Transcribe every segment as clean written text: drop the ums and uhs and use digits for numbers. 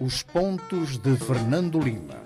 Os pontos de Fernando Lima.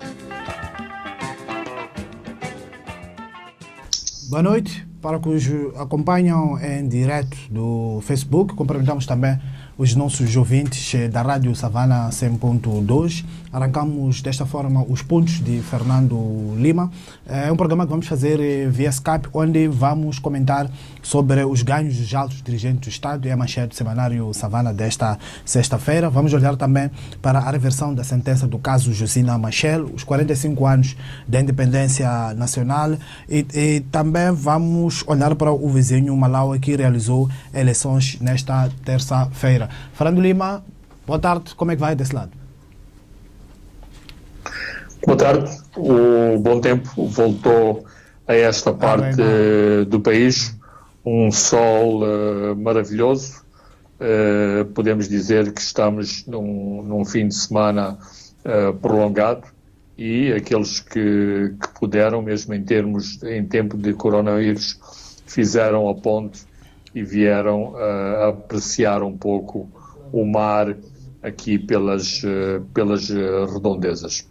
Boa noite para os que acompanham em direto do Facebook. Cumprimentamos também os nossos ouvintes da Rádio Savana 100.2. Arrancamos desta forma os pontos de Fernando Lima. É um programa que vamos fazer via Skype, onde vamos comentar sobre os ganhos dos altos dirigentes do Estado e a manchete do semanário Savana desta sexta-feira. Vamos olhar também para a reversão da sentença do caso Josina Machel, os 45 anos da independência nacional, e também vamos olhar para o vizinho Malawi, que realizou eleições nesta terça-feira. Fernando Lima, boa tarde, como é que vai desse lado? Boa tarde, o bom tempo voltou a esta parte do país, um sol maravilhoso, podemos dizer que estamos num fim de semana prolongado, e aqueles que puderam, mesmo em tempo de coronavírus, fizeram a ponte e vieram apreciar um pouco o mar aqui pelas redondezas.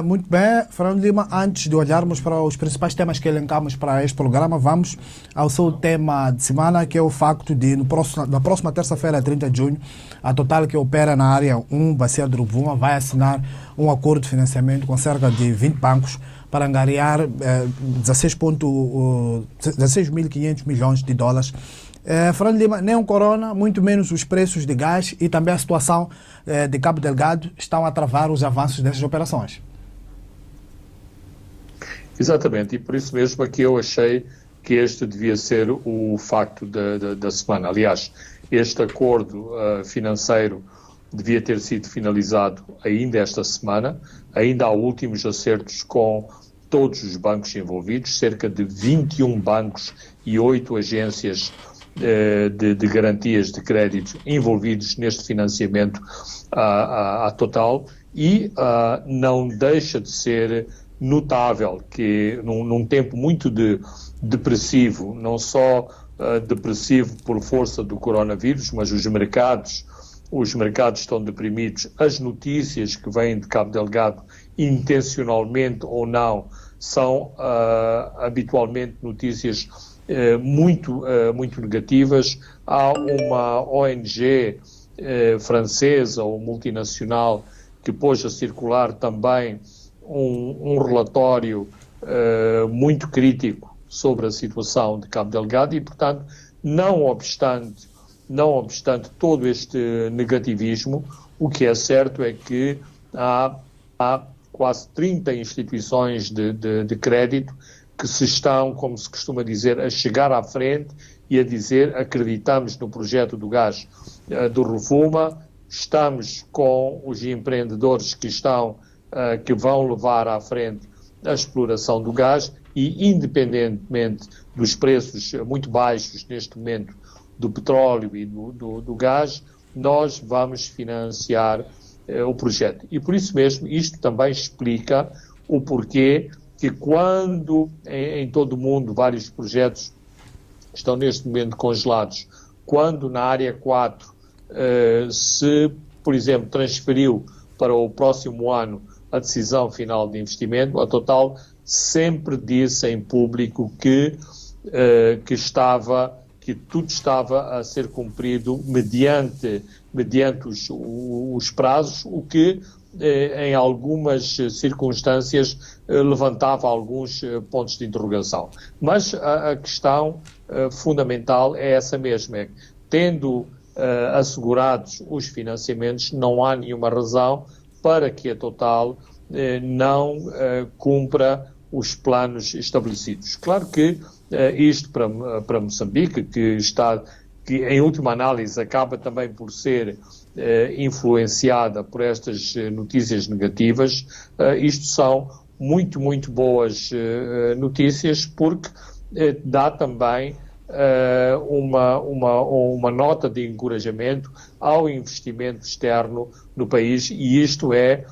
Muito bem, Fernando Lima, antes de olharmos para os principais temas que elencamos para este programa, vamos ao seu tema de semana, que é o facto de, na próxima terça-feira, 30 de junho, a Total, que opera na área 1, Bacia de Rovuma, vai assinar um acordo de financiamento com cerca de 20 bancos para angariar 16.500 milhões de dólares. Fernando Lima, nem o corona, muito menos os preços de gás e também a situação de Cabo Delgado estão a travar os avanços dessas operações. Exatamente, e por isso mesmo é que eu achei que este devia ser o facto da semana. Aliás, este acordo financeiro devia ter sido finalizado ainda esta semana. Ainda há últimos acertos com todos os bancos envolvidos, cerca de 21 bancos e 8 agências de garantias de crédito envolvidos neste financiamento à Total, e não deixa de ser notável que num tempo muito depressivo, não só depressivo por força do coronavírus, mas os mercados estão deprimidos. As notícias que vêm de Cabo Delgado, intencionalmente ou não, são habitualmente notícias muito negativas. Há uma ONG francesa ou multinacional que pôs a circular também um relatório muito crítico sobre a situação de Cabo Delgado, e, portanto, não obstante todo este negativismo, o que é certo é que há quase 30 instituições de crédito que se estão, como se costuma dizer, a chegar à frente e a dizer: acreditamos no projeto do gás do Rovuma, estamos com os empreendedores que vão levar à frente a exploração do gás, e, independentemente dos preços muito baixos neste momento do petróleo e do gás, nós vamos financiar o projeto. E por isso mesmo, isto também explica o porquê que, quando em todo o mundo vários projetos estão neste momento congelados, quando na área 4 se, por exemplo, transferiu para o próximo ano a decisão final de investimento, a Total sempre disse em público que tudo estava a ser cumprido mediante os prazos, o que em algumas circunstâncias levantava alguns pontos de interrogação. Mas a questão fundamental é essa mesma: é que, tendo assegurados os financiamentos, não há nenhuma razão para que a Total não cumpra os planos estabelecidos. Claro que isto para Moçambique, que em última análise acaba também por ser influenciada por estas notícias negativas, isto são muito boas notícias, porque dá também uma nota de encorajamento ao investimento externo no país, e isto é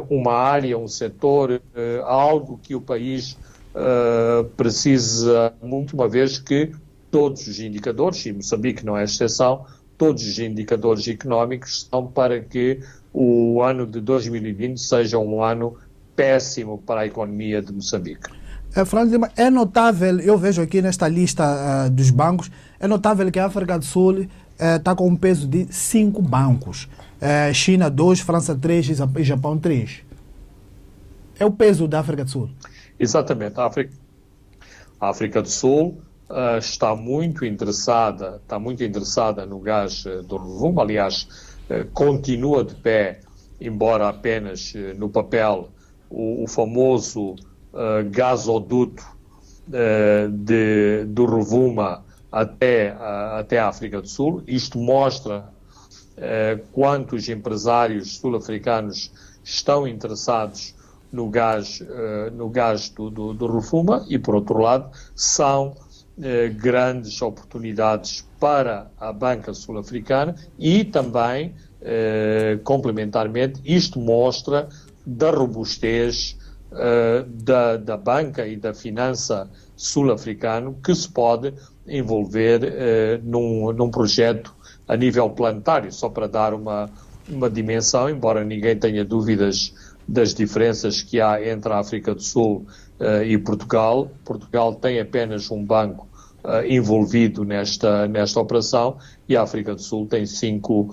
uma área, um setor, algo que o país precisa muito, uma vez que todos os indicadores, e Moçambique não é exceção, todos os indicadores económicos são para que o ano de 2020 seja um ano péssimo para a economia de Moçambique. Fernando Lima, é notável, eu vejo aqui nesta lista dos bancos, é notável que a África do Sul está com um peso de 5 bancos. China 2, França 3 e Japão 3. É o peso da África do Sul. Exatamente. A África do Sul está muito interessada no gás do Rovuma. Aliás, continua de pé, embora apenas no papel, o famoso gasoduto do Rovuma até a África do Sul. Isto mostra quantos empresários sul-africanos estão interessados no gás do Rovuma e, por outro lado, são grandes oportunidades para a banca sul-africana e também, complementarmente, isto mostra da robustez da banca e da finança sul-africano que se pode envolver num projeto a nível planetário, só para dar uma dimensão, embora ninguém tenha dúvidas das diferenças que há entre a África do Sul e Portugal. Portugal tem apenas um banco envolvido nesta operação e a África do Sul tem cinco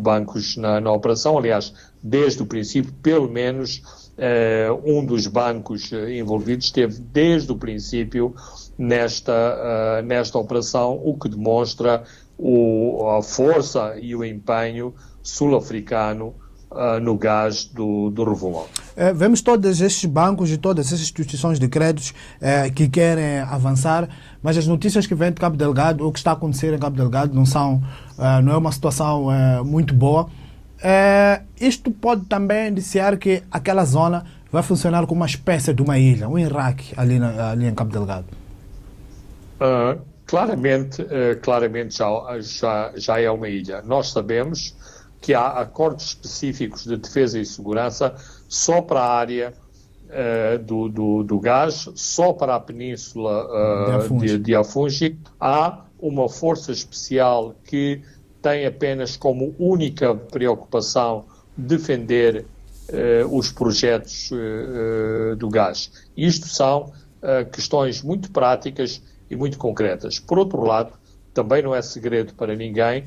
bancos na operação. Aliás, desde o princípio, pelo menos um dos bancos envolvidos esteve desde o princípio nesta operação, o que demonstra a força e o empenho sul-africano no gás do Rovuma. Vemos todos estes bancos e todas essas instituições de créditos que querem avançar, mas as notícias que vêm de Cabo Delgado, o que está a acontecer em Cabo Delgado, não é uma situação muito boa. Isto pode também indiciar que aquela zona vai funcionar como uma espécie de uma ilha, um Iraque ali em Cabo Delgado. Claramente já é uma ilha. Nós sabemos que há acordos específicos de defesa e segurança só para a área do gás, só para a península de Afungi. Há uma força especial que tem apenas como única preocupação defender os projetos do gás. Isto são questões muito práticas e muito concretas. Por outro lado, também não é segredo para ninguém,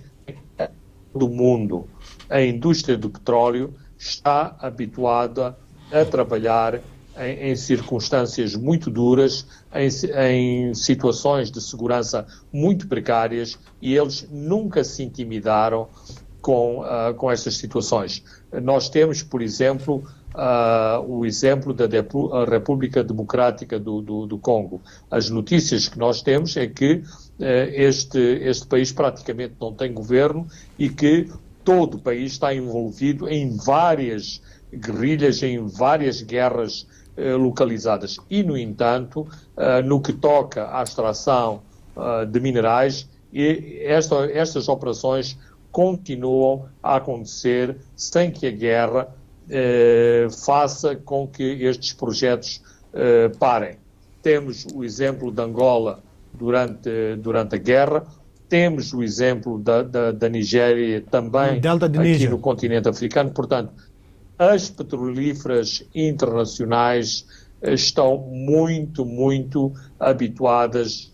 do mundo, a indústria do petróleo está habituada a trabalhar em circunstâncias muito duras, em situações de segurança muito precárias, e eles nunca se intimidaram com estas situações. Nós temos, por exemplo, o exemplo da República Democrática do Congo. As notícias que nós temos é que este país praticamente não tem governo e que todo o país está envolvido em várias guerrilhas, em várias guerras localizadas. E, no entanto, no que toca à extração de minerais, estas operações continuam a acontecer sem que a guerra faça com que estes projetos parem. Temos o exemplo de Angola durante a guerra, temos o exemplo da Nigéria também aqui no continente africano. Portanto, as petrolíferas internacionais estão muito, muito habituadas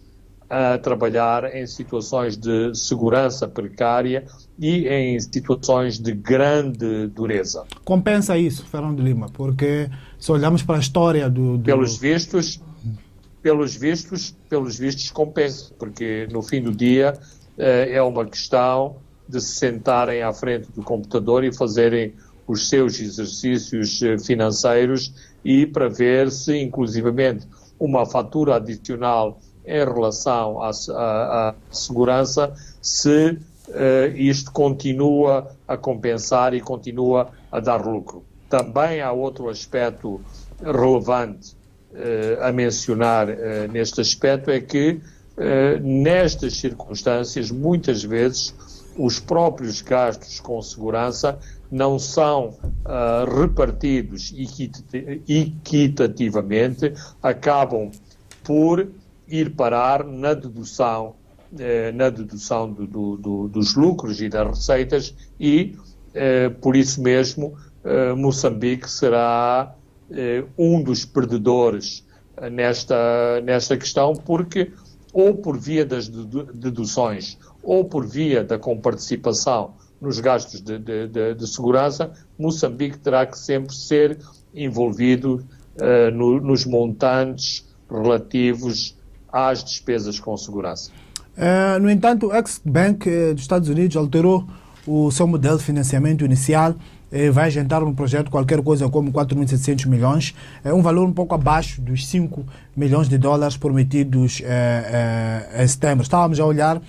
a trabalhar em situações de segurança precária e em situações de grande dureza. Compensa isso, Fernando Lima, porque se olharmos para a história Pelos vistos compensa, porque no fim do dia é uma questão de se sentarem à frente do computador e fazerem os seus exercícios financeiros e para ver se, inclusivamente, uma fatura adicional em relação à segurança, se isto continua a compensar e continua a dar lucro. Também há outro aspecto relevante a mencionar neste aspecto, é que nestas circunstâncias, muitas vezes, os próprios gastos com segurança não são repartidos equitativamente, acabam por ir parar na dedução na dedução dos lucros e das receitas e, por isso mesmo, Moçambique será um dos perdedores nesta questão, porque ou por via das deduções ou por via da comparticipação nos gastos de segurança, Moçambique terá que sempre ser envolvido nos montantes relativos às despesas com segurança. No entanto, o ex-Bank dos Estados Unidos alterou o seu modelo de financiamento inicial, vai agendar um projeto qualquer coisa como 4.700 milhões, um valor um pouco abaixo dos 5 milhões de dólares prometidos em setembro. Estávamos a olhar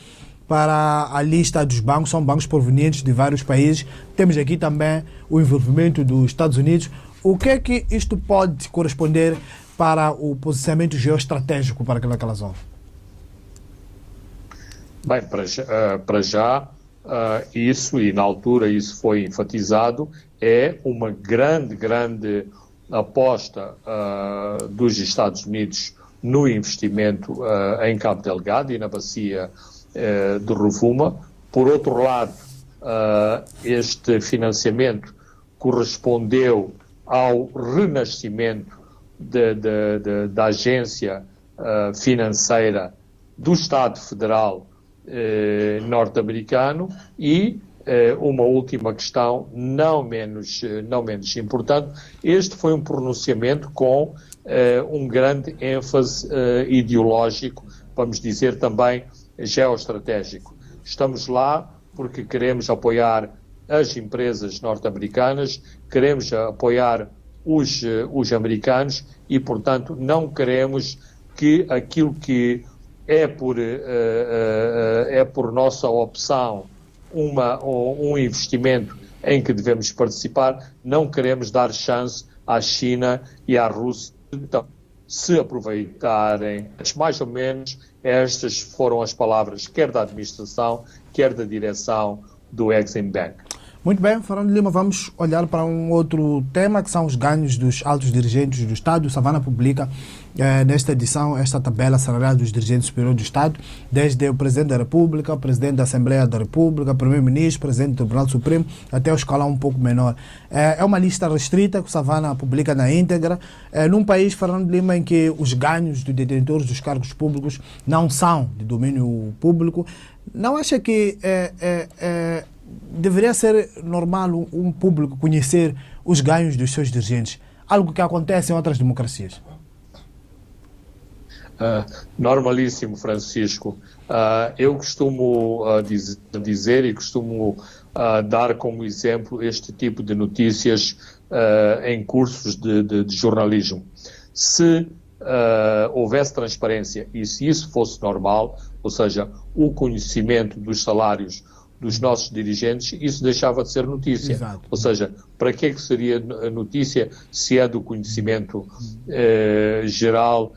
para a lista dos bancos, são bancos provenientes de vários países. Temos aqui também o envolvimento dos Estados Unidos. O que é que isto pode corresponder para o posicionamento geoestratégico para aquela zona? Bem, para já isso, e na altura isso foi enfatizado, é uma grande aposta dos Estados Unidos no investimento em Cabo Delgado e na bacia de Rovuma. Por outro lado, este financiamento correspondeu ao renascimento da agência financeira do Estado Federal norte-americano e uma última questão não menos importante. Este foi um pronunciamento com um grande ênfase ideológico, vamos dizer também geoestratégico. Estamos lá porque queremos apoiar as empresas norte-americanas, queremos apoiar os americanos e, portanto, não queremos que aquilo que é por nossa opção um investimento em que devemos participar, não queremos dar chance à China e à Rússia então, se aproveitarem. Mais ou menos estas foram as palavras quer da administração, quer da direção do Exim Bank. Muito bem, Fernando Lima, vamos olhar para um outro tema, que são os ganhos dos altos dirigentes do Estado. O Savana publica nesta edição esta tabela salarial dos dirigentes superiores do Estado, desde o Presidente da República, o Presidente da Assembleia da República, Primeiro-Ministro, Presidente do Tribunal Supremo, até o escalão um pouco menor. É uma lista restrita que o Savana publica na íntegra, num país, Fernando Lima, em que os ganhos dos detentores dos cargos públicos não são de domínio público. Não acha que deveria ser normal um público conhecer os ganhos dos seus dirigentes, algo que acontece em outras democracias? Normalíssimo, Francisco. Eu costumo dizer e costumo dar como exemplo este tipo de notícias em cursos de jornalismo. Se houvesse transparência e se isso fosse normal, ou seja, o conhecimento dos salários dos nossos dirigentes, isso deixava de ser notícia. Exato. Ou seja, para que seria notícia se é do conhecimento geral,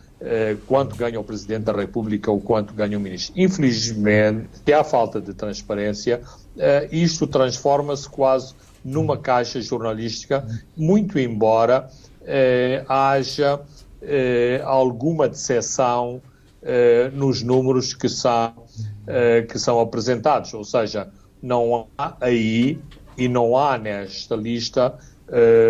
quanto ganha o Presidente da República ou quanto ganha o Ministro? Infelizmente, há falta de transparência, isto transforma-se quase numa caixa jornalística, muito embora haja alguma decepção nos números que são apresentados, ou seja, não há aí e não há nesta lista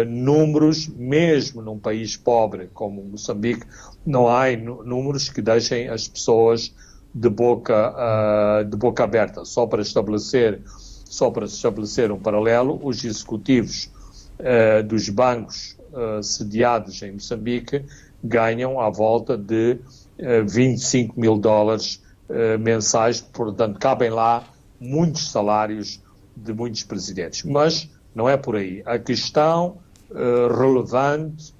números, mesmo num país pobre como Moçambique, não há números que deixem as pessoas de boca aberta. Só para estabelecer um paralelo, os executivos dos bancos sediados em Moçambique ganham à volta de 25 mil dólares mensais, portanto cabem lá muitos salários de muitos presidentes. Mas não é por aí. A questão relevante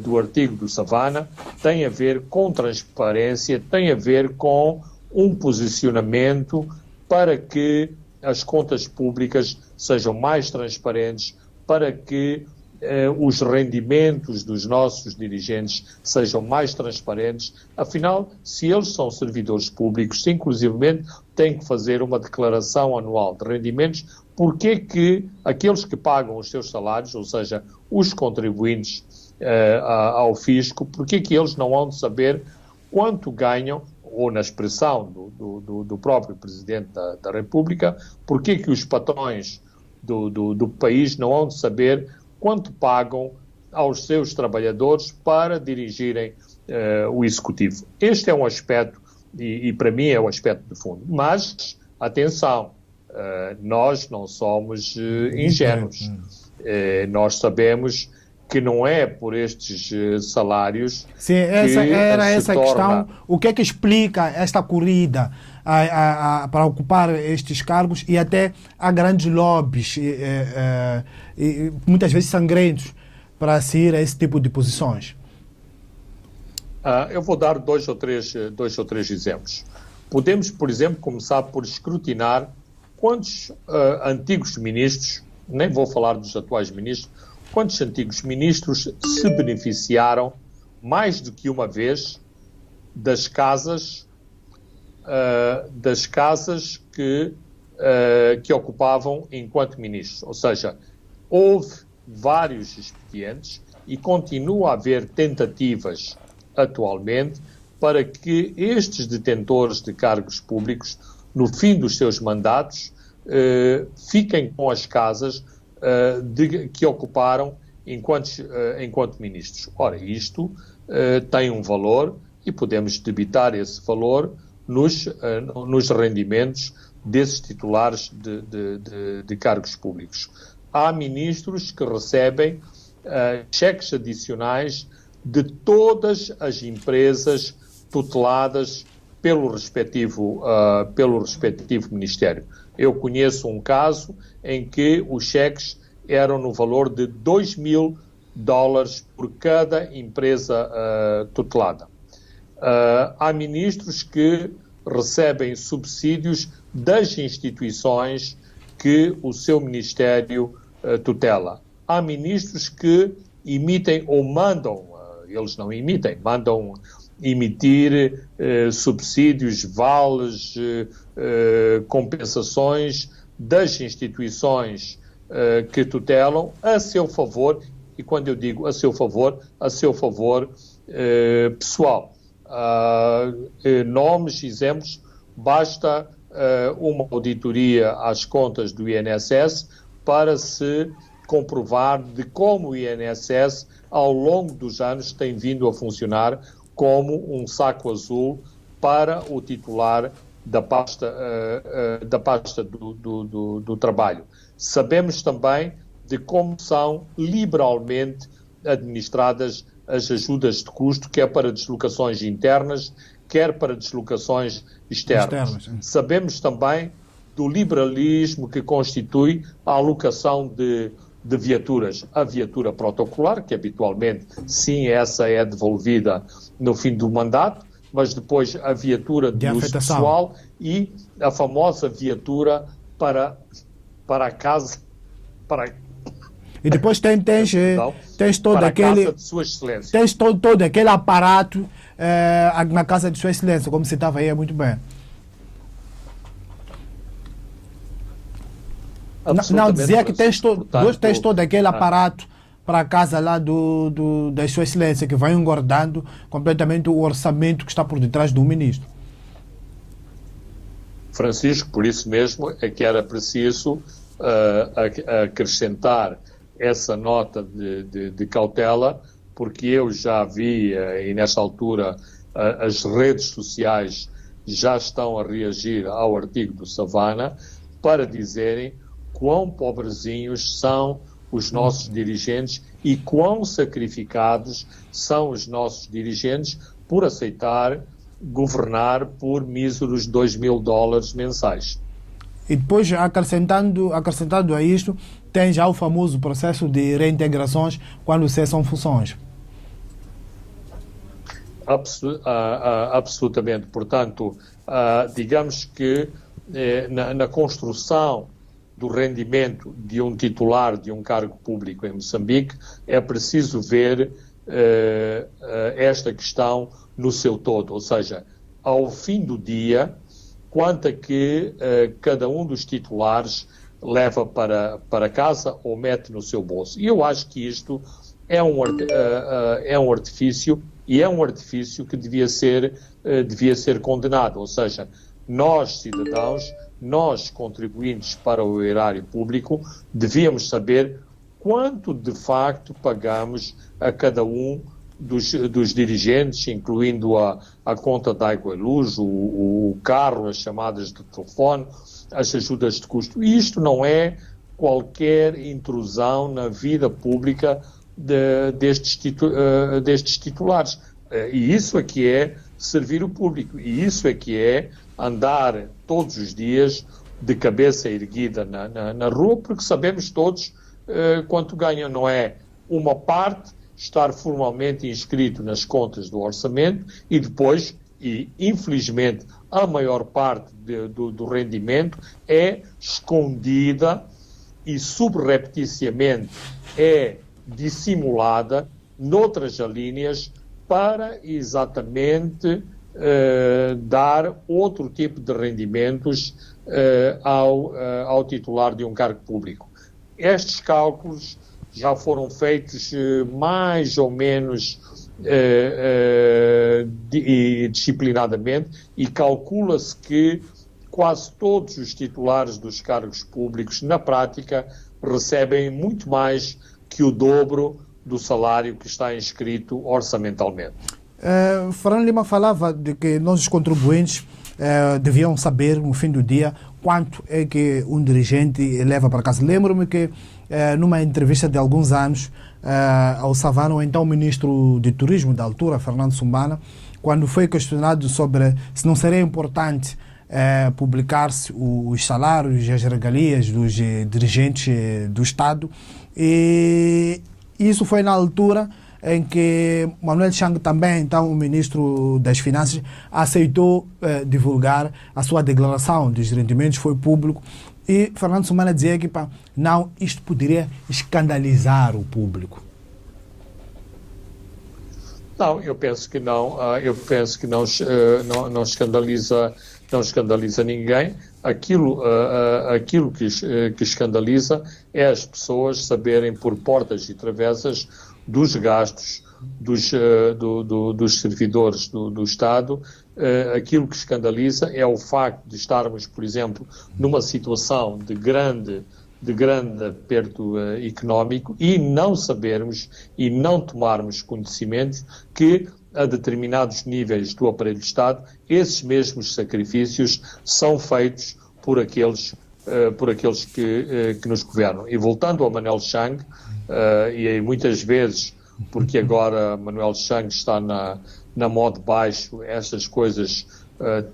do artigo do Savana tem a ver com transparência, tem a ver com um posicionamento para que as contas públicas sejam mais transparentes, para que os rendimentos dos nossos dirigentes sejam mais transparentes. Afinal, se eles são servidores públicos, se inclusivamente têm que fazer uma declaração anual de rendimentos, porque que aqueles que pagam os seus salários, ou seja, os contribuintes ao fisco, porque que eles não hão de saber quanto ganham ou na expressão do próprio Presidente da República, por que os patrões do país não hão de saber quanto pagam aos seus trabalhadores para dirigirem o Executivo. Este é um aspecto, e para mim é um aspecto de fundo. Mas, atenção, nós não somos ingênuos. Nós sabemos que não é por estes salários. Sim, era essa a questão. O que é que explica esta corrida para ocupar estes cargos, e até há grandes lobbies, e muitas vezes sangrentos, para sair a esse tipo de posições? Eu vou dar dois ou três exemplos. Podemos, por exemplo, começar por escrutinar quantos antigos ministros, nem vou falar dos atuais ministros, quantos antigos ministros se beneficiaram mais do que uma vez das casas que ocupavam enquanto ministros. Ou seja, houve vários expedientes e continua a haver tentativas atualmente para que estes detentores de cargos públicos, no fim dos seus mandatos, fiquem com as casas que ocuparam enquanto ministros. Ora, isto tem um valor e podemos debitar esse valor nos rendimentos desses titulares de cargos públicos. Há ministros que recebem cheques adicionais de todas as empresas tuteladas pelo respectivo Ministério. Eu conheço um caso em que os cheques eram no valor de $2.000 por cada empresa tutelada. Há ministros que recebem subsídios das instituições que o seu Ministério tutela. Há ministros que emitem ou mandam, eles não emitem, mandam emitir subsídios, vales, compensações das instituições que tutelam a seu favor, e quando eu digo a seu favor pessoal. Nomes, exemplos, basta uma auditoria às contas do INSS para se comprovar de como o INSS, ao longo dos anos, tem vindo a funcionar como um saco azul para o titular da pasta do trabalho. Sabemos também de como são liberalmente administradas as ajudas de custo, quer para deslocações internas, quer para deslocações externas. Sabemos também do liberalismo que constitui a alocação de viaturas. A viatura protocolar, que habitualmente, sim, essa é devolvida no fim do mandato, mas depois a viatura de uso pessoal e a famosa viatura para a casa, e depois tens todo aquele, casa de Sua Excelência. Tens todo aquele aparato na casa de Sua Excelência, como você estava aí muito bem. Não, dizia que tens todo aquele aparato para a casa lá da Sua Excelência, que vai engordando completamente o orçamento que está por detrás do ministro. Francisco, por isso mesmo é que era preciso acrescentar essa nota de cautela, porque eu já vi, e nessa altura as redes sociais já estão a reagir ao artigo do Savana, para dizerem quão pobrezinhos são os nossos dirigentes e quão sacrificados são os nossos dirigentes por aceitar governar por míseros $2.000 mensais. E depois, acrescentando a isto, tem já o famoso processo de reintegrações quando cessam funções. Absolutamente. Portanto, digamos que na construção do rendimento de um titular de um cargo público em Moçambique, é preciso ver esta questão no seu todo, ou seja, ao fim do dia, quanto é que cada um dos titulares leva para casa ou mete no seu bolso. E eu acho que isto é um artifício e é um artifício que devia ser condenado, ou seja, nós, cidadãos, nós, contribuintes para o erário público, devíamos saber quanto de facto pagamos a cada um dos dirigentes, incluindo a conta de água e luz, o carro, as chamadas de telefone, as ajudas de custo. E isto não é qualquer intrusão na vida pública destes titulares. E isso é que é servir o público. E isso é que é andar todos os dias de cabeça erguida na rua, porque sabemos todos quanto ganham. Não é uma parte estar formalmente inscrito nas contas do orçamento e depois, e infelizmente a maior parte do rendimento é escondida e subrepticiamente é dissimulada noutras alíneas para exatamente dar outro tipo de rendimentos ao titular de um cargo público. Estes cálculos já foram feitos mais ou menos disciplinadamente e calcula-se que quase todos os titulares dos cargos públicos, na prática, recebem muito mais que o dobro do salário que está inscrito orçamentalmente. Fernando Lima falava de que nós, os contribuintes, deviam saber, no fim do dia, quanto é que um dirigente leva para casa. Lembro-me que, numa entrevista de alguns anos, ao Savana, o então ministro de Turismo da altura, Fernando Sumbana, quando foi questionado sobre se não seria importante publicar-se os salários e as regalias dos dirigentes do Estado, e isso foi na altura em que Manuel Chang, também então o ministro das Finanças, aceitou divulgar a sua declaração dos rendimentos, foi público, e Fernando Sumbana dizia que não, isto poderia escandalizar o público. Não, eu penso que não. Eu penso que não escandaliza ninguém. Aquilo que escandaliza é as pessoas saberem por portas e travessas dos gastos dos servidores do Estado. Aquilo que escandaliza é o facto de estarmos, por exemplo, numa situação de grande aperto económico e não sabermos e não tomarmos conhecimento que a determinados níveis do aparelho de Estado esses mesmos sacrifícios são feitos por aqueles que nos governam. E voltando ao Manuel Chang, e aí muitas vezes, porque agora Manuel Chang está na moda baixo, estas coisas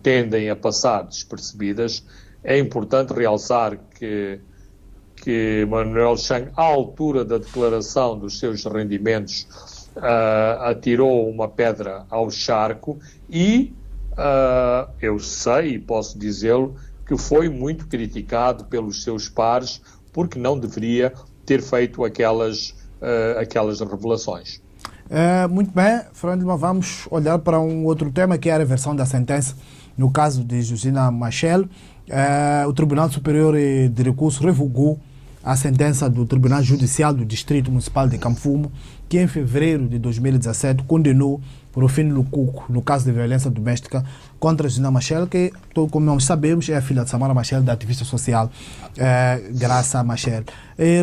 tendem a passar despercebidas, é importante realçar que Manuel Chang, à altura da declaração dos seus rendimentos, atirou uma pedra ao charco e eu sei e posso dizê-lo que foi muito criticado pelos seus pares porque não deveria ter feito aquelas revelações. Muito bem, Fernando Lima, vamos olhar para um outro tema, que é a reversão da sentença no caso de Josina Machel. O Tribunal Superior de Recurso revogou a sentença do Tribunal Judicial do Distrito Municipal de Camfumo, que em fevereiro de 2017 condenou Rufino Lucuco no caso de violência doméstica contra Josina Machel, que, como nós sabemos, é a filha de Samara Machel, da ativista social Graça Machel.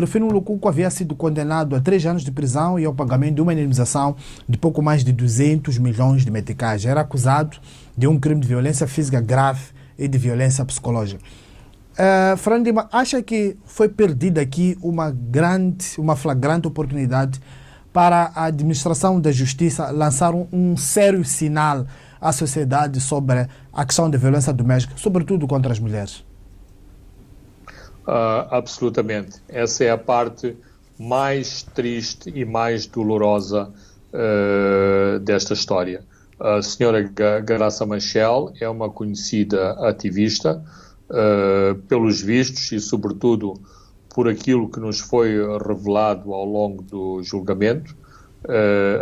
Rufino Lucuco havia sido condenado a 3 anos de prisão e ao pagamento de uma indemnização de pouco mais de 200 milhões de meticais. Era acusado de um crime de violência física grave e de violência psicológica. Fernando Lima, acha que foi perdida aqui uma flagrante oportunidade para a administração da justiça lançar um sério sinal à sociedade sobre a questão da violência doméstica, sobretudo contra as mulheres? Absolutamente. Essa é a parte mais triste e mais dolorosa desta história. A senhora Graça Machel é uma conhecida ativista, pelos vistos e sobretudo por aquilo que nos foi revelado ao longo do julgamento.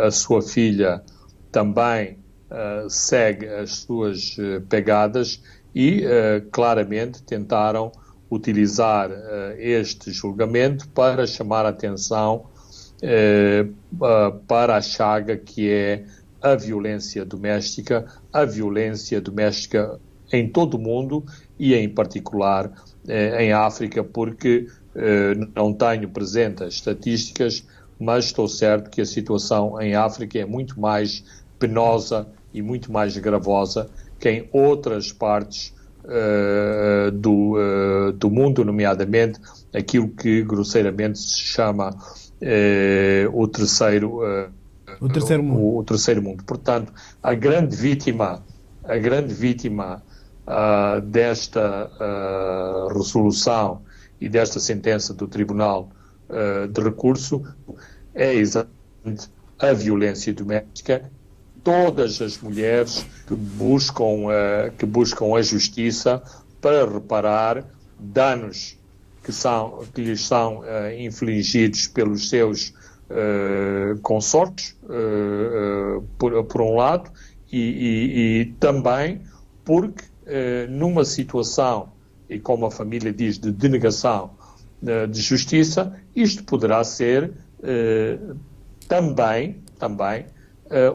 A sua filha também segue as suas pegadas e claramente tentaram utilizar este julgamento para chamar a atenção para a chaga que é a violência doméstica em todo o mundo e em particular em África, porque não tenho presente as estatísticas, mas estou certo que a situação em África é muito mais penosa e muito mais gravosa que em outras partes do mundo, nomeadamente aquilo que grosseiramente se chama o terceiro mundo. O terceiro mundo. Portanto, a grande vítima desta resolução e desta sentença do Tribunal de Recurso é exatamente a violência doméstica. Todas as mulheres que buscam a justiça para reparar danos que lhes são infligidos pelos seus consortes, por um lado, e também porque numa situação, e como a família diz, de denegação de justiça, isto poderá ser também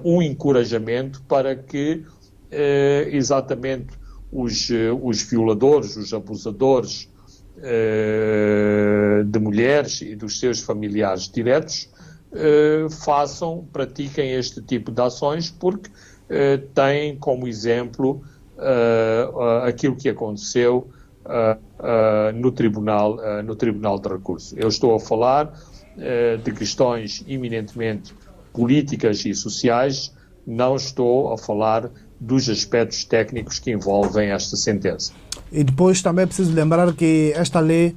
um encorajamento para que exatamente os violadores, os abusadores de mulheres e dos seus familiares diretos pratiquem este tipo de ações, porque têm como exemplo aquilo que aconteceu no Tribunal de Recurso. Eu estou a falar de questões eminentemente políticas e sociais, não estou a falar dos aspectos técnicos que envolvem esta sentença. E depois também é preciso lembrar que esta lei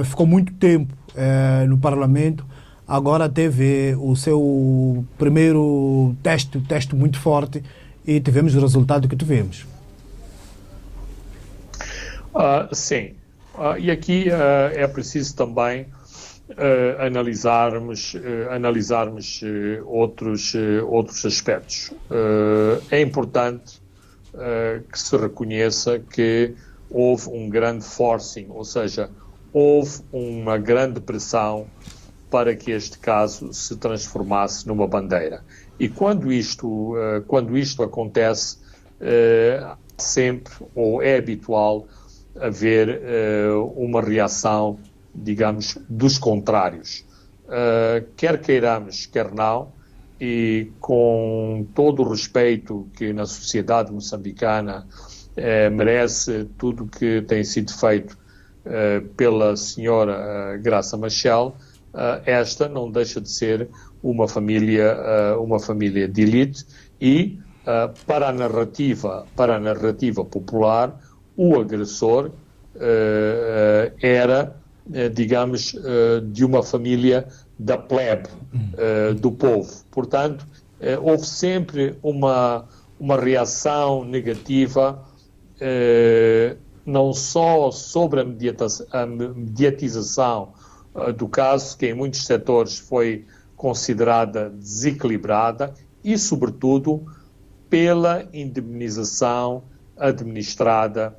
ficou muito tempo no Parlamento, agora teve o seu primeiro teste muito forte e tivemos o resultado que tivemos. Sim, e aqui é preciso também analisarmos outros aspectos. É importante que se reconheça que houve um grande forcing, ou seja, houve uma grande pressão para que este caso se transformasse numa bandeira. E quando isto acontece, sempre, ou é habitual, haver uma reação, digamos, dos contrários. Quer queiramos, quer não, e com todo o respeito que na sociedade moçambicana merece tudo o que tem sido feito pela senhora Graça Machel, esta não deixa de ser uma família de elite e para a narrativa popular, o agressor era, digamos, de uma família da plebe, do povo. Portanto, houve sempre uma reação negativa, não só sobre a mediatização do caso, que em muitos setores foi considerada desequilibrada, e, sobretudo, pela indemnização administrada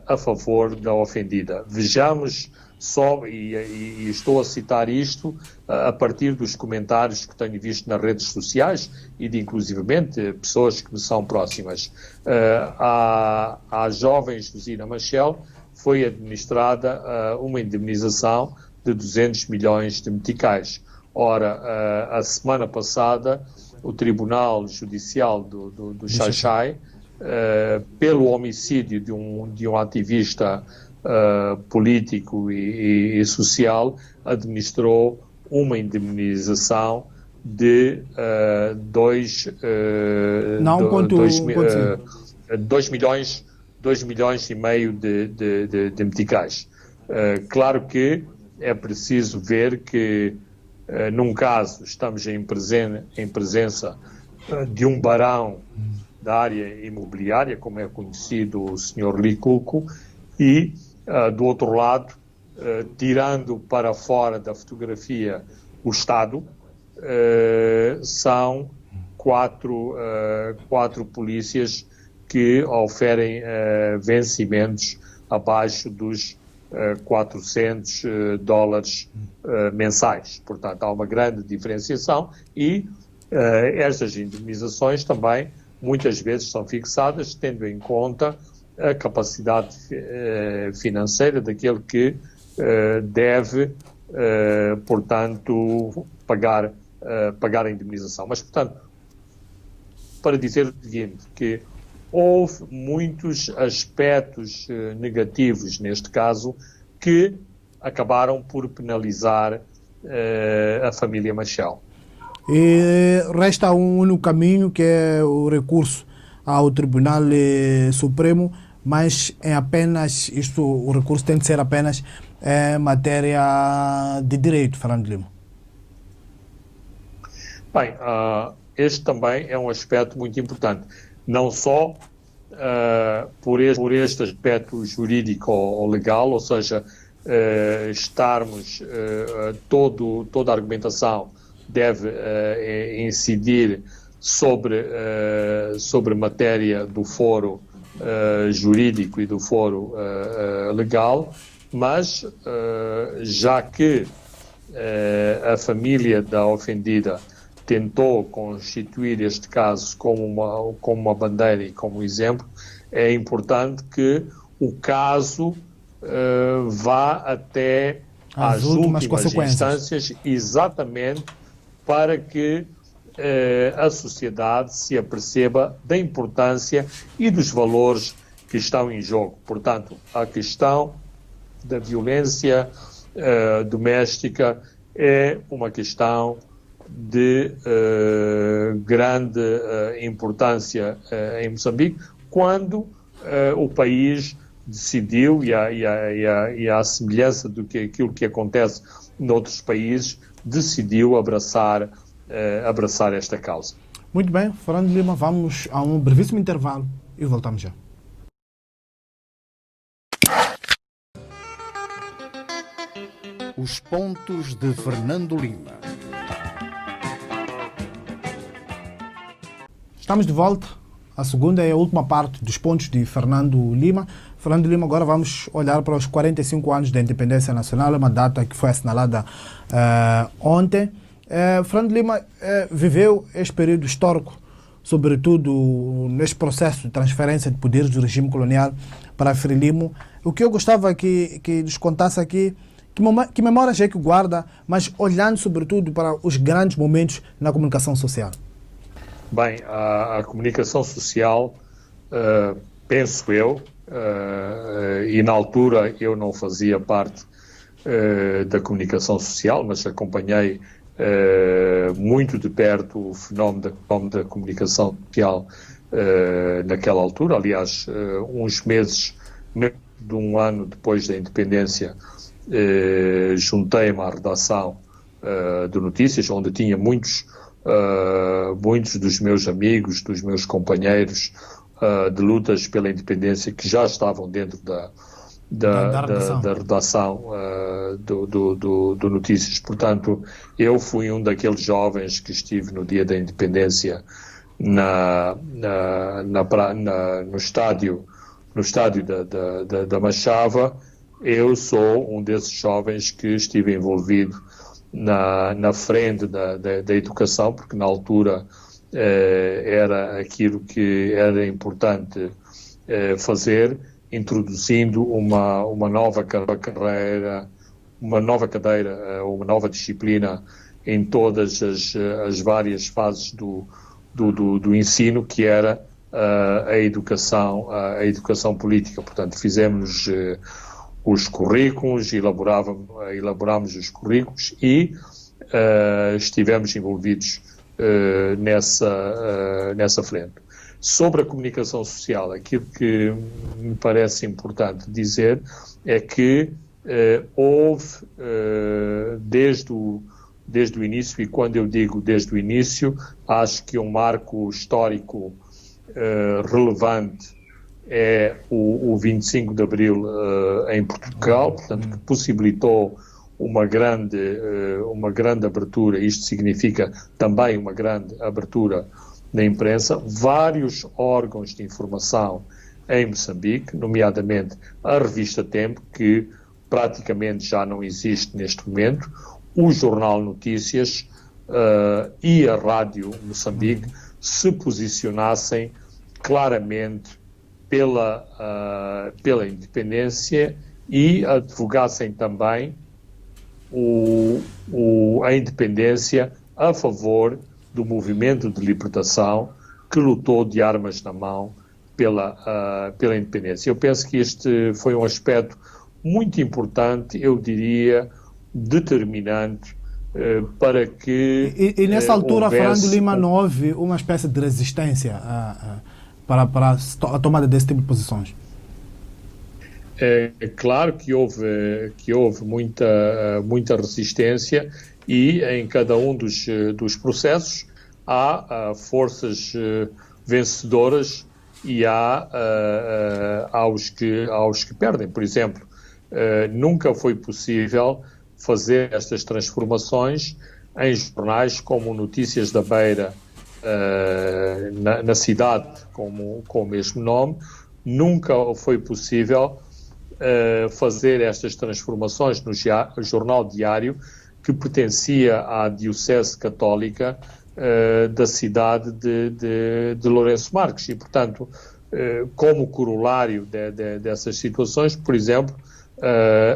a favor da ofendida. Vejamos só, e estou a citar isto a partir dos comentários que tenho visto nas redes sociais e de, inclusivamente, pessoas que me são próximas. À jovem Josina Machel foi administrada uma indemnização de 200 milhões de meticais. Ora, a semana passada, o Tribunal Judicial do Xai-Xai, pelo homicídio de um ativista político e social, administrou uma indemnização de 2 milhões e meio de meticais. Claro que é preciso ver que num caso estamos em presença de um barão da área imobiliária, como é conhecido o Sr. Licuco, e do outro lado, tirando para fora da fotografia o Estado, são quatro polícias que oferem vencimentos abaixo dos $400 mensais. Portanto, há uma grande diferenciação e Estas indemnizações também muitas vezes são fixadas tendo em conta a capacidade financeira daquele que deve, portanto, pagar a indemnização. Mas, portanto, para dizer o seguinte, que houve muitos aspectos negativos, neste caso, que acabaram por penalizar a família Machel. E resta um único caminho, que é o recurso ao Tribunal Supremo, mas é apenas, o recurso tem de ser apenas em matéria de direito, Fernando Lima. Bem, este também é um aspecto muito importante, não só por este aspecto jurídico ou legal, ou seja, toda a argumentação deve incidir sobre matéria do foro jurídico e do foro legal, mas já que a família da ofendida tentou constituir este caso como uma bandeira e como exemplo, é importante que o caso vá até às últimas instâncias, exatamente para que a sociedade se aperceba da importância e dos valores que estão em jogo. Portanto, a questão da violência doméstica é uma questão de grande importância em Moçambique, quando o país decidiu, e à semelhança do que aquilo que acontece noutros países, decidiu abraçar esta causa. Muito bem, Fernando Lima, vamos a um brevíssimo intervalo e voltamos já. Os pontos de Fernando Lima. Estamos de volta. A segunda e a última parte dos pontos de Fernando Lima. Fernando Lima, agora vamos olhar para os 45 anos da independência nacional, uma data que foi assinalada ontem. Fernando Lima viveu este período histórico, sobretudo neste processo de transferência de poderes do regime colonial para a Frelimo. O que eu gostava que nos contasse aqui, que memórias é que guarda, mas olhando sobretudo para os grandes momentos na comunicação social. Bem, a comunicação social, penso eu, e na altura eu não fazia parte da comunicação social, mas acompanhei muito de perto o fenómeno da comunicação social naquela altura. Aliás, uns meses, menos de um ano depois da independência, juntei-me à redação de Notícias, onde tinha muitos dos meus amigos, dos meus companheiros de lutas pela independência que já estavam dentro da redação do Notícias. Portanto, eu fui um daqueles jovens que estive no dia da independência no estádio da Machava. Eu sou um desses jovens que estive envolvido na frente da educação, porque na altura era aquilo que era importante fazer, introduzindo uma nova cadeira, uma nova disciplina em todas as várias fases do ensino, que era a educação política. Portanto, fizemos os currículos, elaborámos os currículos e estivemos envolvidos nessa frente. Sobre a comunicação social, aquilo que me parece importante dizer é que houve, desde o início, e quando eu digo desde o início, acho que um marco histórico relevante é o 25 de Abril em Portugal, portanto, que possibilitou uma grande abertura. Isto significa também uma grande abertura na imprensa. Vários órgãos de informação em Moçambique, nomeadamente a revista Tempo, que praticamente já não existe neste momento, o Jornal Notícias, e a Rádio Moçambique se posicionassem claramente pela independência e advogassem também a independência a favor do movimento de libertação que lutou de armas na mão pela independência. Eu penso que este foi um aspecto muito importante, eu diria, determinante para que E nessa altura, Fernando Lima, um não houve uma espécie de resistência para a tomada desse tipo de posições? É claro que houve muita resistência e em cada um dos processos há forças vencedoras e há os que perdem. Por exemplo, nunca foi possível fazer estas transformações em jornais como Notícias da Beira, na cidade com o mesmo nome. Nunca foi possível fazer estas transformações no jornal diário que pertencia à Diocese Católica da cidade de Lourenço Marques. E, portanto, como corolário dessas situações, por exemplo,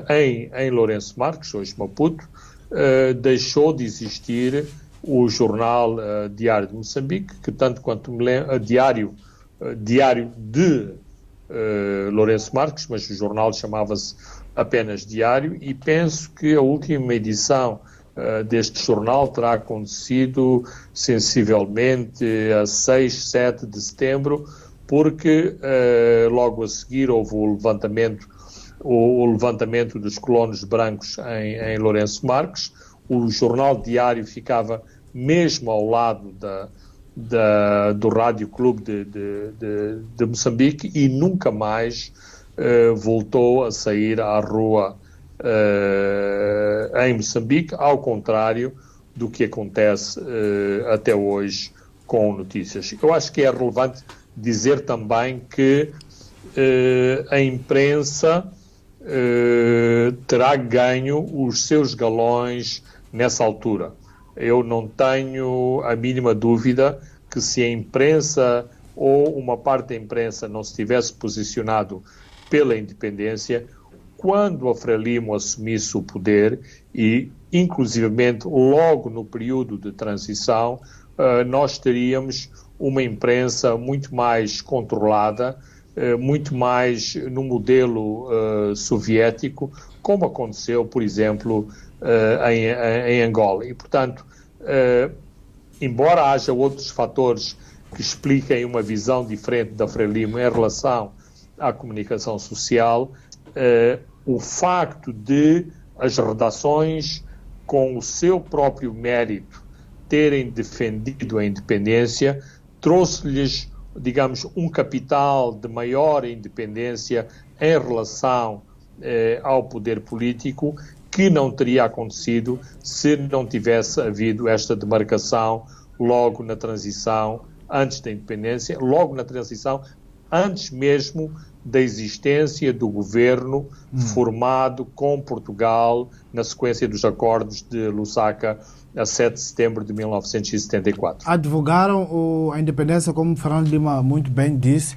em Lourenço Marques, hoje Maputo, deixou de existir o jornal Diário de Moçambique, que tanto quanto me lembro, Diário de Lourenço Marques, mas o jornal chamava-se apenas Diário, e penso que a última edição deste jornal terá acontecido sensivelmente a 6, 7 de setembro, porque logo a seguir houve o levantamento dos colonos brancos em Lourenço Marques. O jornal Diário ficava mesmo ao lado do Rádio Clube de Moçambique e nunca mais voltou a sair à rua em Moçambique, ao contrário do que acontece até hoje com notícias. Eu acho que é relevante dizer também que a imprensa terá ganho os seus galões nessa altura. Eu não tenho a mínima dúvida que se a imprensa ou uma parte da imprensa não se tivesse posicionado pela independência, quando a Frelimo assumisse o poder e, inclusivamente, logo no período de transição, nós teríamos uma imprensa muito mais controlada, muito mais no modelo soviético, como aconteceu, por exemplo, em Angola. E, portanto, embora haja outros fatores que expliquem uma visão diferente da Frelimo em relação à comunicação social, o facto de as redações, com o seu próprio mérito, terem defendido a independência, trouxe-lhes, digamos, um capital de maior independência em relação ao poder político, que não teria acontecido se não tivesse havido esta demarcação logo na transição, antes da independência, logo na transição, antes mesmo da existência do governo formado com Portugal na sequência dos acordos de Lusaka a 7 de setembro de 1974. Advogaram a independência, como Fernando Lima muito bem disse,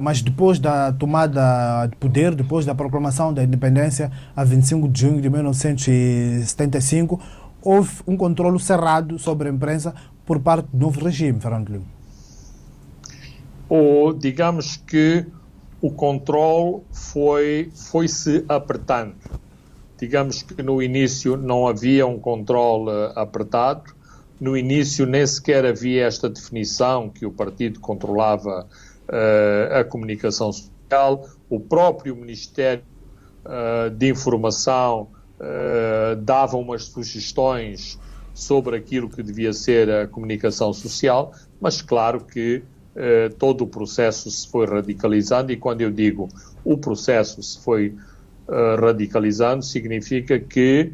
mas depois da tomada de poder, depois da proclamação da independência, a 25 de junho de 1975, houve um controle cerrado sobre a imprensa por parte do novo regime, Fernando Lima. Digamos que o controle foi-se apertando. Digamos que no início não havia um controle apertado, no início nem sequer havia esta definição que o partido controlava a comunicação social, o próprio Ministério de Informação dava umas sugestões sobre aquilo que devia ser a comunicação social, mas claro que todo o processo se foi radicalizando, e quando eu digo o processo se foi radicalizando, significa que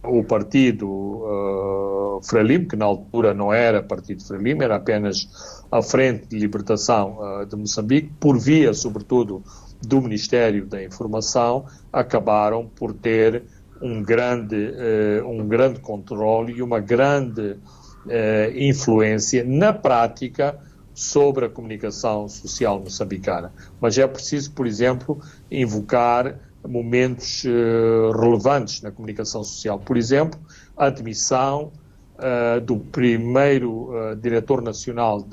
o partido Frelimo, que na altura não era partido Frelimo, era apenas a Frente de Libertação de Moçambique, por via, sobretudo, do Ministério da Informação, acabaram por ter um grande controle e uma grande influência na prática sobre a comunicação social moçambicana. Mas é preciso, por exemplo, invocar momentos relevantes na comunicação social. Por exemplo, a admissão do primeiro diretor nacional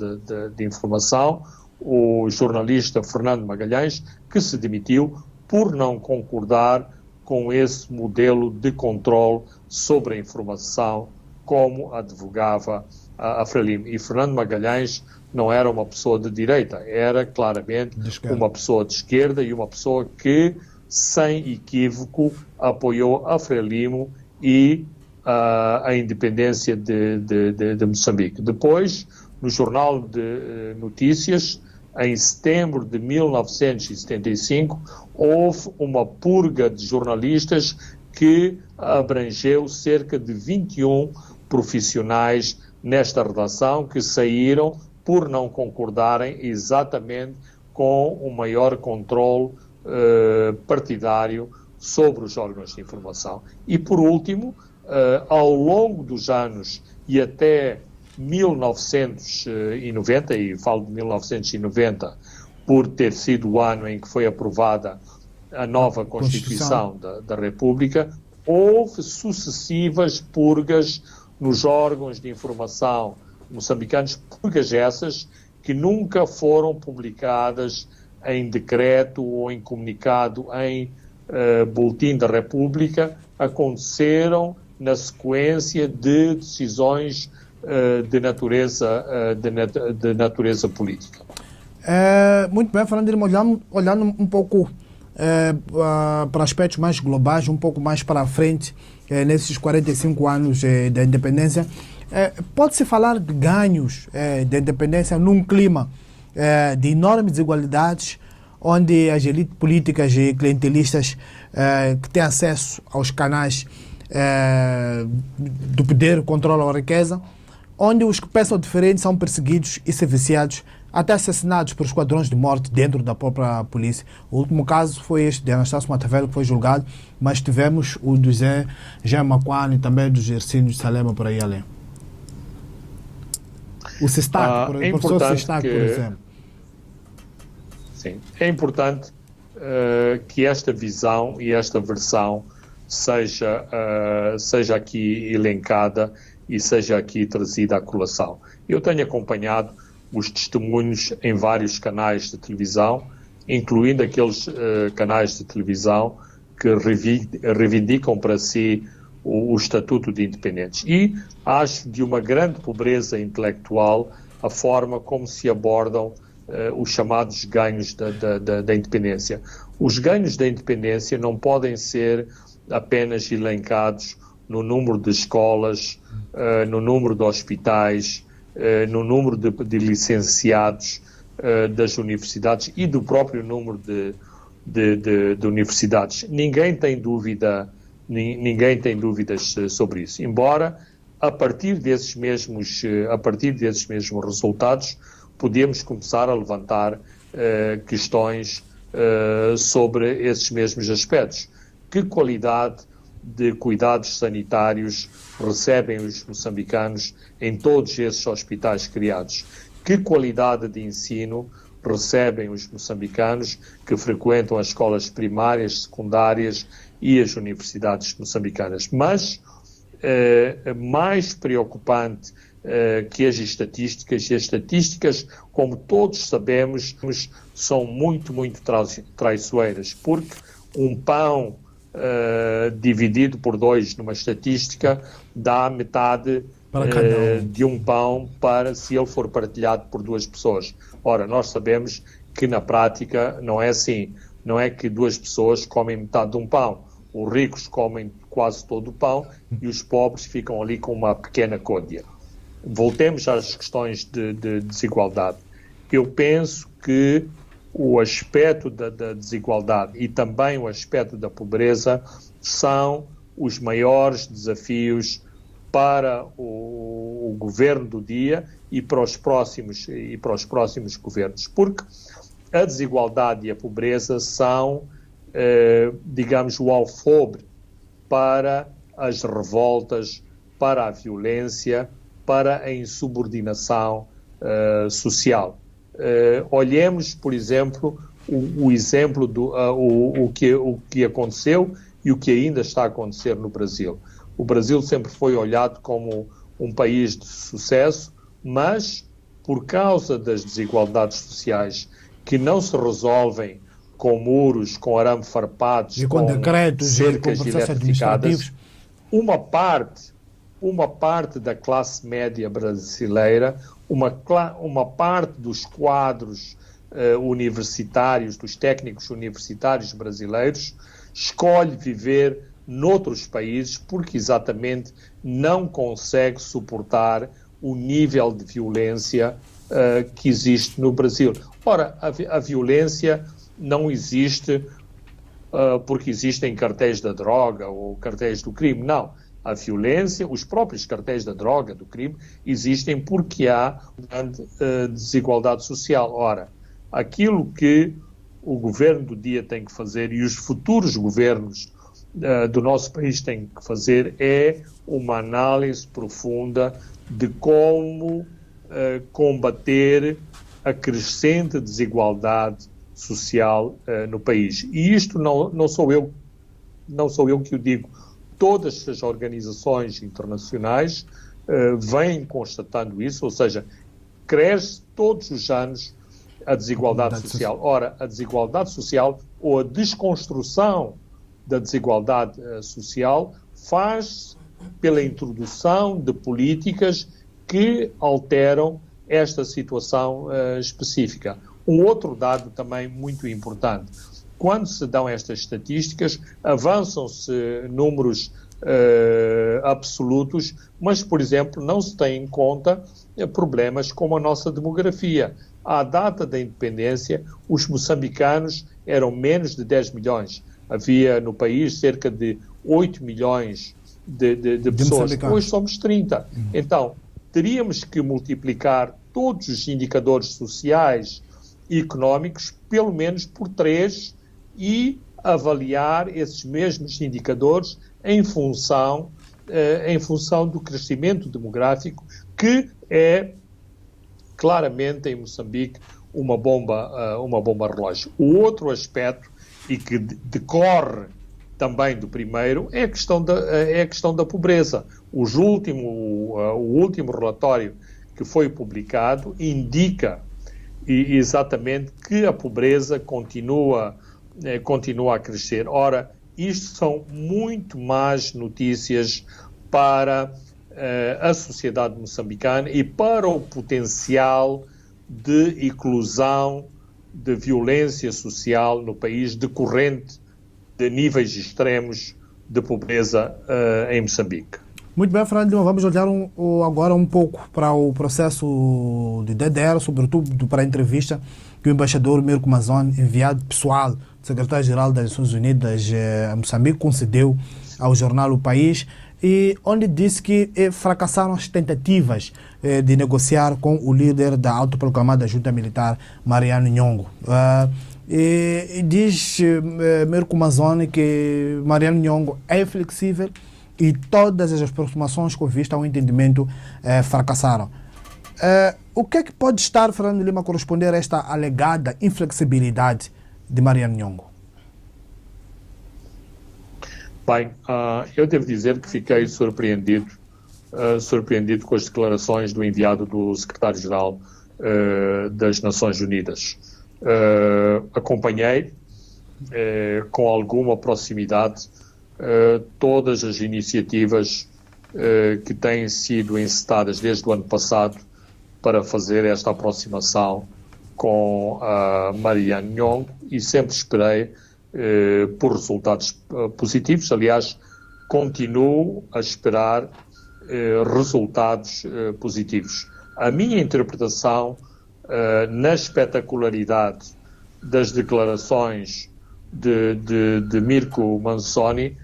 de informação, o jornalista Fernando Magalhães, que se demitiu por não concordar com esse modelo de controle sobre a informação como advogava a Frelimo. E Fernando Magalhães não era uma pessoa de direita, era claramente uma pessoa de esquerda e uma pessoa que, sem equívoco, apoiou a Frelimo e a independência de Moçambique. Depois, no Jornal de Notícias, em setembro de 1975, houve uma purga de jornalistas que abrangeu cerca de 21 profissionais nesta redação que saíram por não concordarem exatamente com o maior controle partidário sobre os órgãos de informação. E, por último, ao longo dos anos e até 1990, e falo de 1990 por ter sido o ano em que foi aprovada a nova Constituição da República, houve sucessivas purgas nos órgãos de informação moçambicanos, purgas essas que nunca foram publicadas em decreto ou em comunicado em boletim da República, aconteceram na sequência de decisões de natureza política. Muito bem, Fernando, olhando um pouco para aspectos mais globais, um pouco mais para a frente, nesses 45 anos da independência, pode-se falar de ganhos da independência num clima de enormes desigualdades, onde as elites políticas e clientelistas que têm acesso aos canais do poder controlam a riqueza, onde os que pensam diferente são perseguidos e serviciados, até assassinados por esquadrões de morte dentro da própria polícia. O último caso foi este de Anastácio Matavel, que foi julgado, mas tivemos o do Zé Maquani e também do Gersinho de Salema por aí além. O Sestac, por exemplo. Sim, é importante que esta visão e esta versão seja aqui elencada e seja aqui trazida à colação. Eu tenho acompanhado os testemunhos em vários canais de televisão, incluindo aqueles canais de televisão que reivindicam para si o Estatuto de Independentes. E acho de uma grande pobreza intelectual a forma como se abordam os chamados ganhos da independência. Os ganhos da independência não podem ser apenas elencados no número de escolas, no número de hospitais, no número de licenciados das universidades e do próprio número de universidades. Ninguém tem dúvidas sobre isso. Embora, a partir desses mesmos resultados, podemos começar a levantar questões sobre esses mesmos aspectos. Que qualidade de cuidados sanitários recebem os moçambicanos em todos esses hospitais criados? Que qualidade de ensino recebem os moçambicanos que frequentam as escolas primárias, secundárias e as universidades moçambicanas? Mas, mais preocupante que as estatísticas, e as estatísticas, como todos sabemos, são muito, muito traiçoeiras, porque um pão dividido por 2 numa estatística dá metade de um pão se ele for partilhado por 2 pessoas. Ora, nós sabemos que na prática não é assim. Não é que 2 pessoas comem metade de um pão. Os ricos comem quase todo o pão e os pobres ficam ali com uma pequena côdea. Voltemos às questões de desigualdade. Eu penso que o aspecto da desigualdade e também o aspecto da pobreza são os maiores desafios para o governo do dia e para os próximos governos, porque a desigualdade e a pobreza são, digamos, o alfobre para as revoltas, para a violência, para a insubordinação social. Olhemos, por exemplo, o exemplo do o que aconteceu e o que ainda está a acontecer no Brasil. O Brasil sempre foi olhado como um país de sucesso, mas por causa das desigualdades sociais que não se resolvem com muros, com arame farpados, e com decretos, cercas e com processos administrativos, uma parte da classe média brasileira, uma parte dos quadros universitários, dos técnicos universitários brasileiros, escolhe viver noutros países porque exatamente não consegue suportar o nível de violência que existe no Brasil. Ora, a violência não existe porque existem cartéis da droga ou cartéis do crime, não. A violência, os próprios cartéis da droga, do crime, existem porque há grande desigualdade social. Ora, aquilo que o governo do dia tem que fazer e os futuros governos do nosso país têm que fazer é uma análise profunda de como combater a crescente desigualdade social no país. E isto não sou eu que o digo. Todas as organizações internacionais vêm constatando isso, ou seja, cresce todos os anos a desigualdade social. Ora, a desigualdade social ou a desconstrução da desigualdade social faz pela introdução de políticas que alteram esta situação específica. Um outro dado também muito importante. Quando se dão estas estatísticas, avançam-se números absolutos, mas, por exemplo, não se tem em conta problemas como a nossa demografia. À data da independência, os moçambicanos eram menos de 10 milhões. Havia no país cerca de 8 milhões de pessoas. Hoje somos 30. Então, teríamos que multiplicar todos os indicadores sociais e económicos pelo menos por 3 e avaliar esses mesmos indicadores em função do crescimento demográfico, que é claramente em Moçambique uma bomba relógio. O outro aspecto, e que decorre também do primeiro, é a questão da pobreza. O último relatório que foi publicado indica exatamente que a pobreza continua a crescer. Ora, isto são muito más notícias para a sociedade moçambicana e para o potencial de eclosão de violência social no país decorrente de níveis extremos de pobreza em Moçambique. Muito bem, Fernando Lima, vamos olhar agora um pouco para o processo de DDR, sobretudo para a entrevista que o embaixador Mirko Manzoni, enviado pessoal do secretário-geral das Nações Unidas a Moçambique, concedeu ao jornal O País, e onde disse que fracassaram as tentativas de negociar com o líder da autoproclamada junta militar, Mariano Nhongo. E diz Mirko Manzoni que Mariano Nhongo é flexível e todas as aproximações com vista ao entendimento fracassaram. O que é que pode estar, Fernando Lima, a corresponder a esta alegada inflexibilidade de Mariano Nhongo? Bem, eu devo dizer que fiquei surpreendido com as declarações do enviado do secretário-geral das Nações Unidas. Acompanhei com alguma proximidade todas as iniciativas que têm sido encetadas desde o ano passado para fazer esta aproximação com Mariano Nhongo e sempre esperei por resultados positivos. Aliás, continuo a esperar resultados positivos. A minha interpretação na espetacularidade das declarações de Mirko Manzoni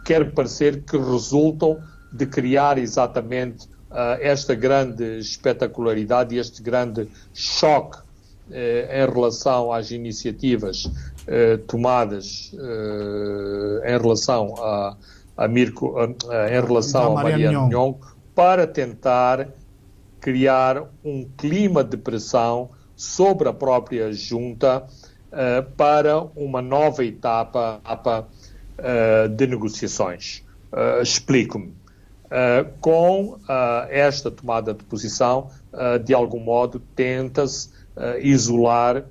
quer parecer que resultam de criar exatamente esta grande espetacularidade e este grande choque em relação às iniciativas tomadas em relação em relação a Mariano Nhongo para tentar criar um clima de pressão sobre a própria junta para uma nova etapa de negociações. Explico-me. Com esta tomada de posição, de algum modo, tenta-se isolar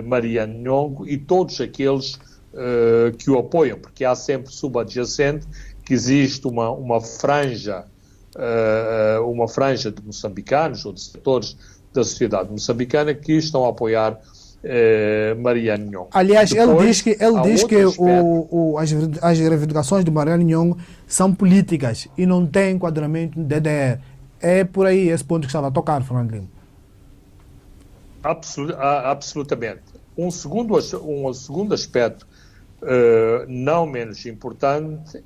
Mariano Nhongo e todos aqueles que o apoiam, porque há sempre subadjacente que existe uma franja de moçambicanos ou de setores da sociedade moçambicana que estão a apoiar Mariano Nhongo. Aliás, Depois, ele diz que as reivindicações de Mariano Nhongo são políticas e não têm enquadramento no DDR. É por aí esse ponto que estava a tocar, Fernando Lima. Absolutamente. Um segundo aspecto não menos importante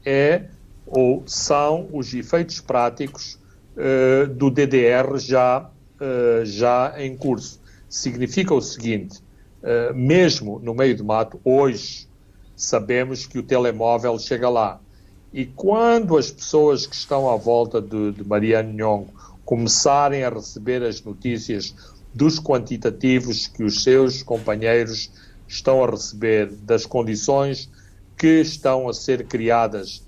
são os efeitos práticos do DDR já em curso. Significa o seguinte, mesmo no meio do mato, hoje sabemos que o telemóvel chega lá. E quando as pessoas que estão à volta de Mariano Nhongo começarem a receber as notícias dos quantitativos que os seus companheiros estão a receber, das condições que estão a ser criadas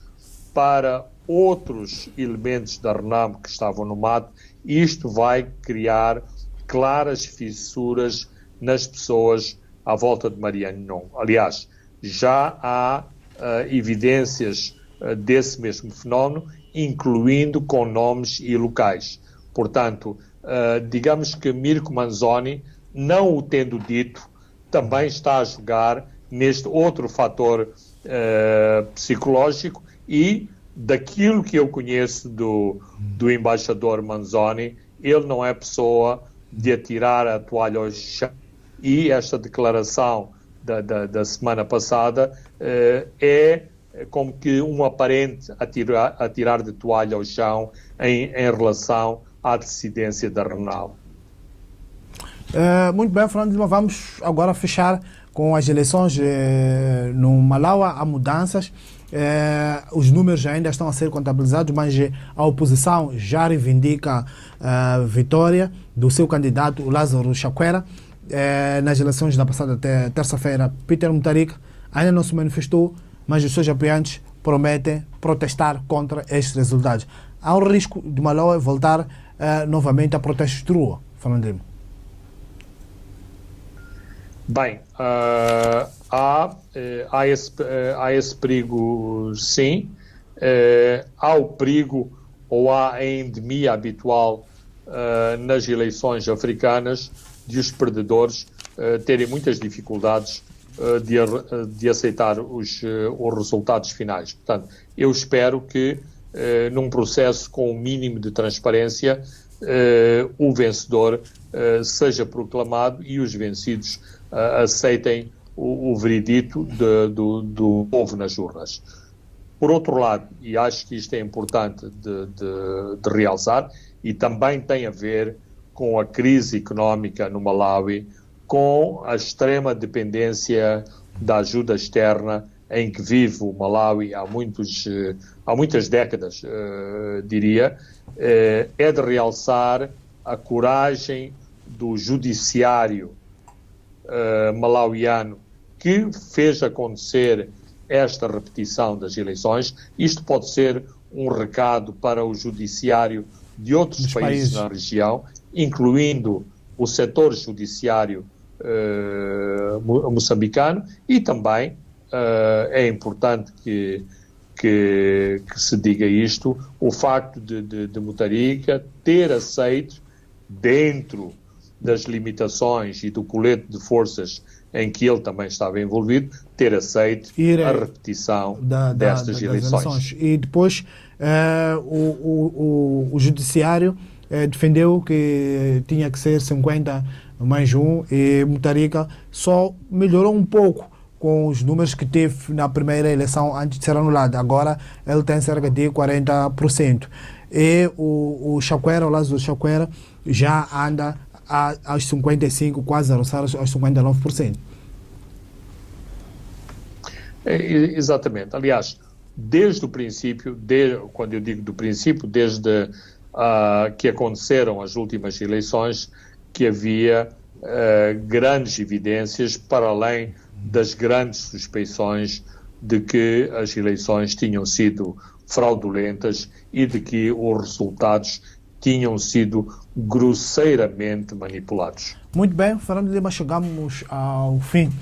para outros elementos da RENAM que estavam no mato, isto vai criar claras fissuras nas pessoas à volta de Mariano Nhongo. Aliás, já há evidências desse mesmo fenómeno, incluindo com nomes e locais. Portanto, digamos que Mirko Manzoni, não o tendo dito, também está a jogar neste outro fator psicológico e daquilo que eu conheço do embaixador Manzoni, ele não é pessoa de atirar a toalha ao chão, e esta declaração da semana passada é como que um aparente atirar de toalha ao chão em relação à dissidência da RENAM. Muito bem, Fernando Lima, vamos agora fechar com as eleições no Malawi. Há mudanças, os números ainda estão a ser contabilizados, mas a oposição já reivindica a vitória do seu candidato, o Lázaro Chakwera. Nas eleições da passada terça-feira, Peter Mutharika ainda não se manifestou, mas os seus apoiantes prometem protestar contra estes resultados. Há um risco de Malawi voltar novamente a protestos de rua, Fernando Lima? Bem, há esse perigo, sim. Há o perigo, ou há a endemia habitual nas eleições africanas de os perdedores terem muitas dificuldades de aceitar os resultados finais. Portanto, eu espero que num processo com o mínimo de transparência o vencedor seja proclamado e os vencidos aceitem o veredito do povo nas urnas. Por outro lado, e acho que isto é importante de realçar, e também tem a ver com a crise económica no Malawi, com a extrema dependência da ajuda externa em que vive o Malawi há muitas décadas, diria, é de realçar a coragem do judiciário malauiano que fez acontecer esta repetição das eleições. Isto pode ser um recado para o judiciário de outros países na região, incluindo o setor judiciário moçambicano, e também é importante que se diga isto, o facto de Mutharika ter aceito, dentro das limitações e do colete de forças em que ele também estava envolvido, ter aceito a repetição destas eleições. E depois o judiciário defendeu que tinha que ser 50 mais 1 e Mutharika só melhorou um pouco com os números que teve na primeira eleição antes de ser anulado. Agora ele tem cerca de 40%. E o Chakwera, o Lázaro Chakwera, já anda aos 55%, quase a roçar aos 59%. Exatamente. Aliás, desde o princípio, quando eu digo do princípio, desde que aconteceram as últimas eleições, que havia grandes evidências, para além das grandes suspeições de que as eleições tinham sido fraudulentas e de que os resultados tinham sido grosseiramente manipulados. Muito bem, Fernando Lima, chegamos ao fim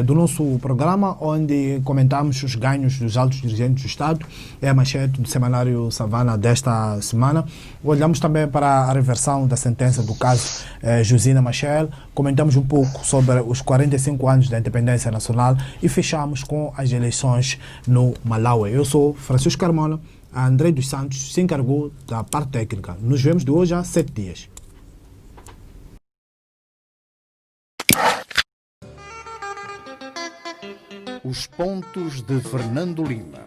do nosso programa, onde comentamos os ganhos dos altos dirigentes do Estado. É a manchete do semanário Savana desta semana. Olhamos também para a reversão da sentença do caso Josina Machel. Comentamos um pouco sobre os 45 anos da independência nacional e fechamos com as eleições no Malawi. Eu sou Francisco Carmona. A André dos Santos se encarregou da parte técnica. Nos vemos de hoje a 7 dias. Os pontos de Fernando Lima.